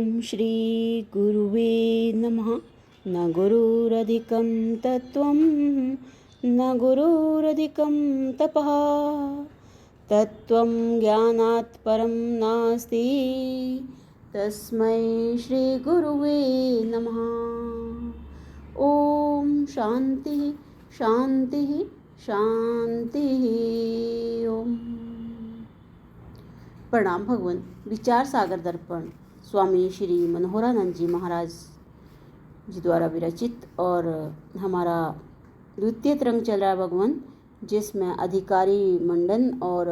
ओम श्री गुरुवे नमः। न गुरुरधिकं तत्त्वं न गुरुरधिकं तपः, तत्त्वं ज्ञानात् परं नास्ति, तस्मै श्री गुरुवे नमः। ओम शांति शांति शांति। ओम। प्रणाम भगवान। विचार सागर दर्पण स्वामी श्री मनोहरानंद जी महाराज जी द्वारा विरचित और हमारा द्वितीय तरंग चल रहा है भगवान, जिसमें अधिकारी मंडन और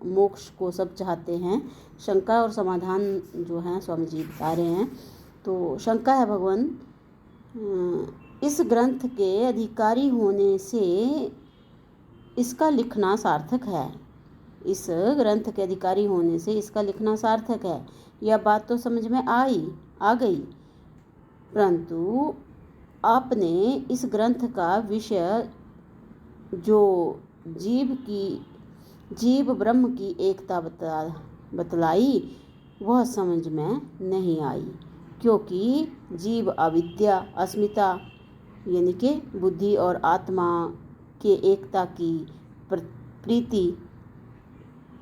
मोक्ष को सब चाहते हैं। शंका और समाधान जो है स्वामी जी बता रहे हैं। तो शंका है भगवान, इस ग्रंथ के अधिकारी होने से इसका लिखना सार्थक है। इस ग्रंथ के अधिकारी होने से इसका लिखना सार्थक है। यह बात तो समझ में आ गई, परंतु आपने इस ग्रंथ का विषय जो जीव ब्रह्म की एकता बतलाई, वह समझ में नहीं आई, क्योंकि जीव अविद्या अस्मिता यानी कि बुद्धि और आत्मा के एकता की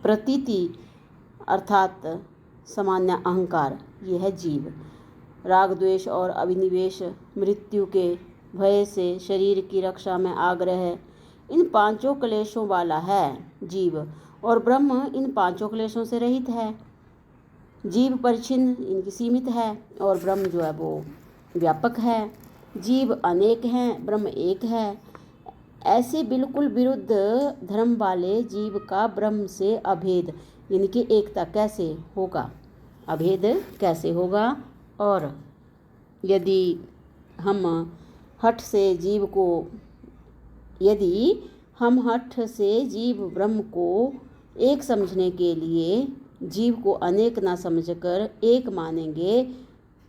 प्रतीति अर्थात सामान्य अहंकार, यह है जीव। राग द्वेष और अभिनिवेश, मृत्यु के भय से शरीर की रक्षा में आग्रह, इन पांचों क्लेशों वाला है जीव, और ब्रह्म इन पांचों क्लेशों से रहित है। जीव परिच्छिन्न इनकी सीमित है और ब्रह्म जो है वो व्यापक है। जीव अनेक हैं, ब्रह्म एक है। ऐसे बिल्कुल विरुद्ध धर्म वाले जीव का ब्रह्म से अभेद यानी कि एकता कैसे होगा, अभेद कैसे होगा। और यदि हम हठ से जीव ब्रह्म को एक समझने के लिए जीव को अनेक ना समझकर एक मानेंगे,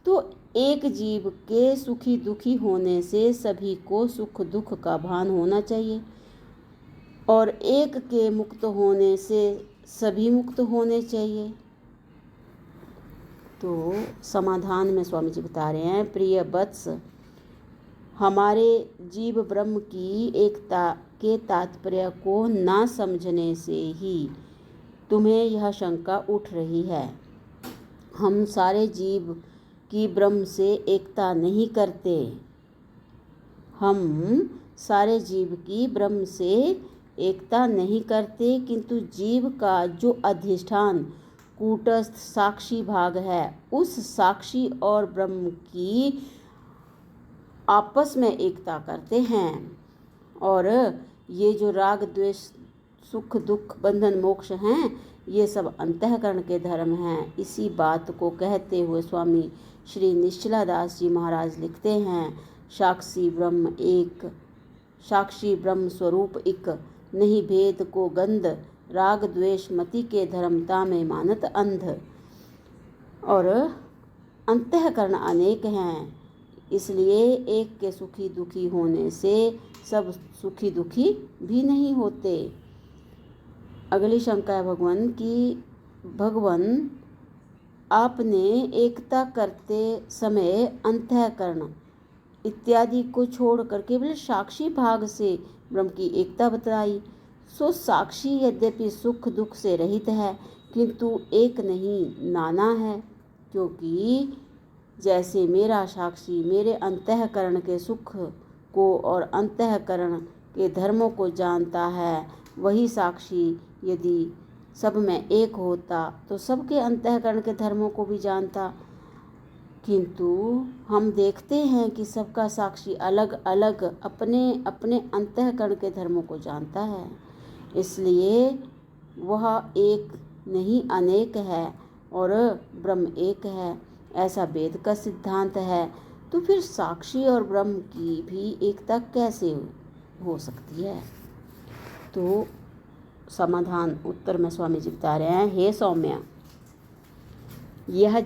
तो एक जीव के सुखी दुखी होने से सभी को सुख दुख का भान होना चाहिए, और एक के मुक्त होने से सभी मुक्त होने चाहिए। तो समाधान में स्वामी जी बता रहे हैं, प्रिय वत्स, हमारे जीव ब्रह्म की एकता के तात्पर्य को ना समझने से ही तुम्हें यह शंका उठ रही है। हम सारे जीव की ब्रह्म से एकता नहीं करते। हम सारे जीव की ब्रह्म से एकता नहीं करते, किंतु जीव का जो अधिष्ठान कूटस्थ साक्षी भाग है, उस साक्षी और ब्रह्म की आपस में एकता करते हैं। और ये जो राग द्वेष सुख दुख बंधन मोक्ष हैं, ये सब अंतःकरण के धर्म हैं। इसी बात को कहते हुए स्वामी श्री निश्चला दास जी महाराज लिखते हैं, साक्षी ब्रह्म स्वरूप इक, नहीं भेद को गंध, राग द्वेष मति के धर्मता में मानत अंध। और अंतःकरण अनेक हैं, इसलिए एक के सुखी दुखी होने से सब सुखी दुखी भी नहीं होते। अगली शंका है भगवान कि भगवान आपने एकता करते समय अंतःकरण इत्यादि को छोड़कर केवल साक्षी भाग से ब्रह्म की एकता बतलाई। सो साक्षी यद्यपि सुख दुख से रहित है, किंतु एक नहीं नाना है, क्योंकि जैसे मेरा साक्षी मेरे अंतःकरण के सुख को और अंतःकरण के धर्मों को जानता है, वही साक्षी यदि सब में एक होता तो सबके अंतःकरण के धर्मों को भी जानता। किंतु हम देखते हैं कि सबका साक्षी अलग अलग अपने अपने अंतःकरण के धर्मों को जानता है, इसलिए वह एक नहीं अनेक है और ब्रह्म एक है, ऐसा वेद का सिद्धांत है। तो फिर साक्षी और ब्रह्म की भी एकता कैसे हो सकती है? तो समाधान उत्तर में स्वामी जी बता रहे हैं, हे सौम्या, यह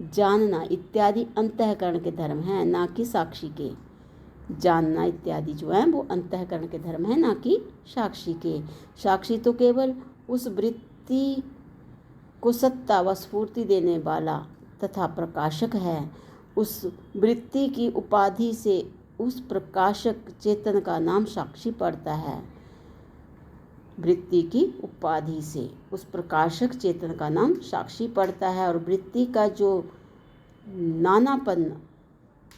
जानना इत्यादि अंतःकरण के धर्म हैं, ना कि साक्षी के। जानना इत्यादि जो है वो अंतःकरण के धर्म है, ना कि साक्षी के। साक्षी तो केवल उस वृत्ति को सत्ता व स्फूर्ति देने वाला तथा प्रकाशक है। उस वृत्ति की उपाधि से उस प्रकाशक चेतन का नाम साक्षी पड़ता है। वृत्ति की उपाधि से उस प्रकाशक चेतन का नाम साक्षी पड़ता है और वृत्ति का जो नानापन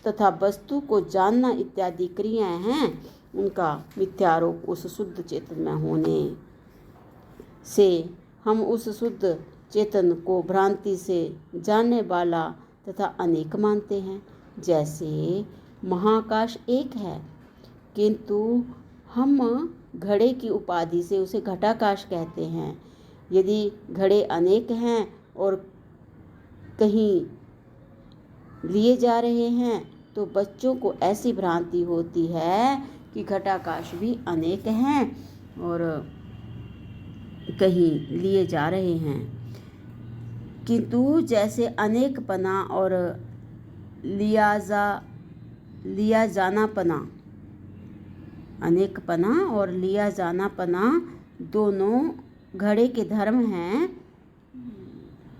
तथा वस्तु को जानना इत्यादि क्रियाएं हैं, उनका मिथ्यारोप उस शुद्ध चेतन में होने से हम उस शुद्ध चेतन को भ्रांति से जानने वाला तथा अनेक मानते हैं। जैसे महाकाश एक है, किंतु हम घड़े की उपाधि से उसे घटाकाश कहते हैं। यदि घड़े अनेक हैं और कहीं लिए जा रहे हैं तो बच्चों को ऐसी भ्रांति होती है कि घटाकाश भी अनेक हैं और कहीं लिए जा रहे हैं। किंतु जैसे अनेकपना और लिया जानापना दोनों घड़े के धर्म हैं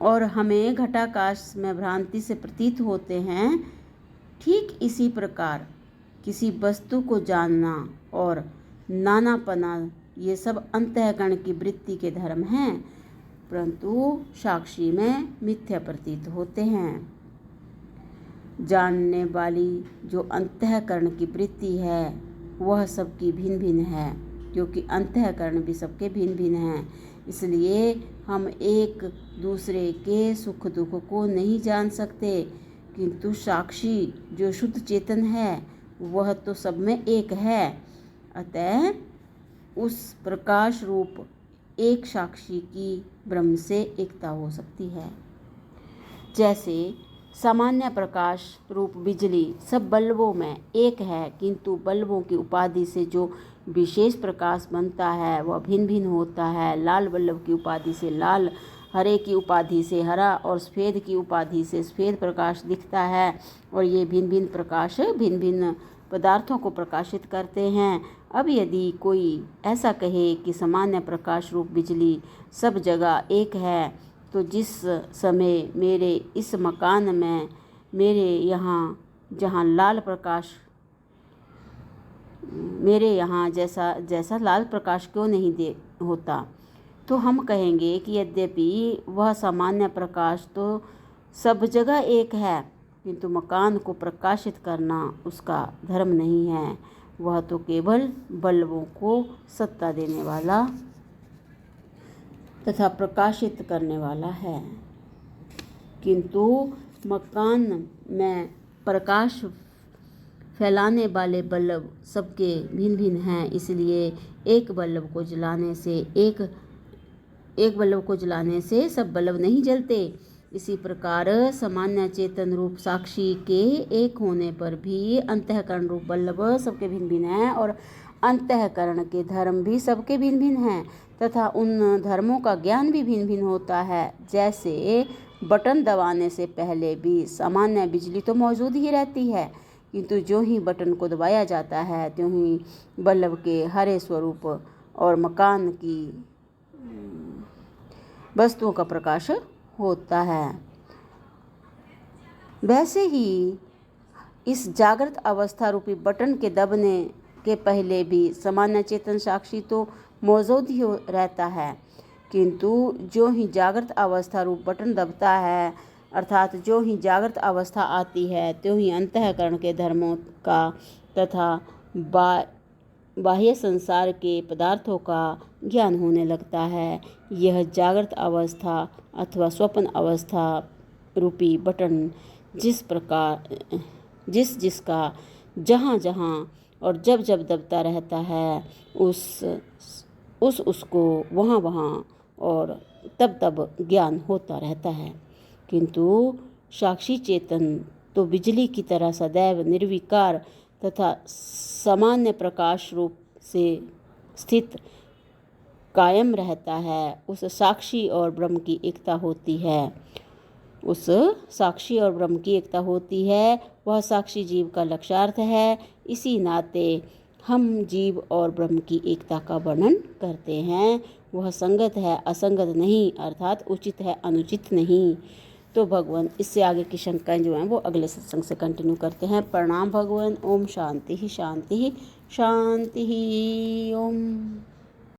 और हमें घटाकाश में भ्रांति से प्रतीत होते हैं, ठीक इसी प्रकार किसी वस्तु को जानना और नानापना ये सब अंतःकरण की वृत्ति के धर्म हैं, परंतु साक्षी में मिथ्या प्रतीत होते हैं। जानने वाली जो अंतःकरण की वृत्ति है वह सबकी भिन्न भिन्न है, क्योंकि अंतःकरण भी सबके भिन्न भिन्न हैं। इसलिए हम एक दूसरे के सुख दुख को नहीं जान सकते, किंतु साक्षी जो शुद्ध चेतन है वह तो सब में एक है। अतः उस प्रकाश रूप एक साक्षी की ब्रह्म से एकता हो सकती है। जैसे सामान्य प्रकाश रूप बिजली सब बल्बों में एक है, किंतु बल्बों की उपाधि से जो विशेष प्रकाश बनता है वह भिन्न भिन्न होता है। लाल बल्ब की उपाधि से लाल, हरे की उपाधि से हरा और सफ़ेद की उपाधि से सफ़ेद प्रकाश दिखता है और ये भिन्न भिन्न प्रकाश भिन्न भिन्न पदार्थों को प्रकाशित करते हैं। अब यदि कोई ऐसा कहे कि सामान्य प्रकाश रूप बिजली सब जगह एक है, तो जिस समय मेरे इस मकान में मेरे यहाँ जैसा लाल प्रकाश क्यों नहीं होता, तो हम कहेंगे कि यद्यपि वह सामान्य प्रकाश तो सब जगह एक है, किंतु मकान को प्रकाशित करना उसका धर्म नहीं है। वह तो केवल बल्बों को सत्ता देने वाला तथा प्रकाशित करने वाला है। किंतु मकान में प्रकाश फैलाने वाले बल्ब सबके भिन्न भिन्न हैं, इसलिए एक बल्ब को जलाने से सब बल्ब नहीं जलते। इसी प्रकार सामान्य चेतन रूप साक्षी के एक होने पर भी अंतःकरण रूप बल्ब सबके भिन्न भिन्न हैं और अंतःकरण के धर्म भी सबके भिन्न भिन्न हैं तथा उन धर्मों का ज्ञान भी भिन्न भिन्न होता है। जैसे बटन दबाने से पहले भी सामान्य बिजली तो मौजूद ही रहती है, किंतु जो ही बटन को दबाया जाता है त्यों ही बल्ब के हरे स्वरूप और मकान की वस्तुओं का प्रकाश होता है। वैसे ही इस जागृत अवस्था रूपी बटन के दबने के पहले भी सामान्य चेतन साक्षी तो मौजूद ही रहता है, किंतु जो ही जागृत अवस्था रूप बटन दबता है, अर्थात जो ही जागृत अवस्था आती है त्यों ही अंतःकरण के धर्मों का तथा बाह्य संसार के पदार्थों का ज्ञान होने लगता है। यह जागृत अवस्था अथवा स्वप्न अवस्था रूपी बटन जिसका जहाँ जहाँ और जब जब दबता रहता है उसको वहाँ वहाँ और तब तब ज्ञान होता रहता है। किंतु साक्षी चेतन तो बिजली की तरह सदैव निर्विकार तथा सामान्य प्रकाश रूप से स्थित कायम रहता है। उस साक्षी और ब्रह्म की एकता होती है। वह साक्षी जीव का लक्ष्यार्थ है। इसी नाते हम जीव और ब्रह्म की एकता का वर्णन करते हैं। वह संगत है असंगत नहीं, अर्थात उचित है अनुचित नहीं। तो भगवान इससे आगे की शंकाएं जो हैं वो अगले सत्संग से कंटिन्यू करते हैं। प्रणाम भगवान। ओम शांति ही शांति ही शांति ही। ओम।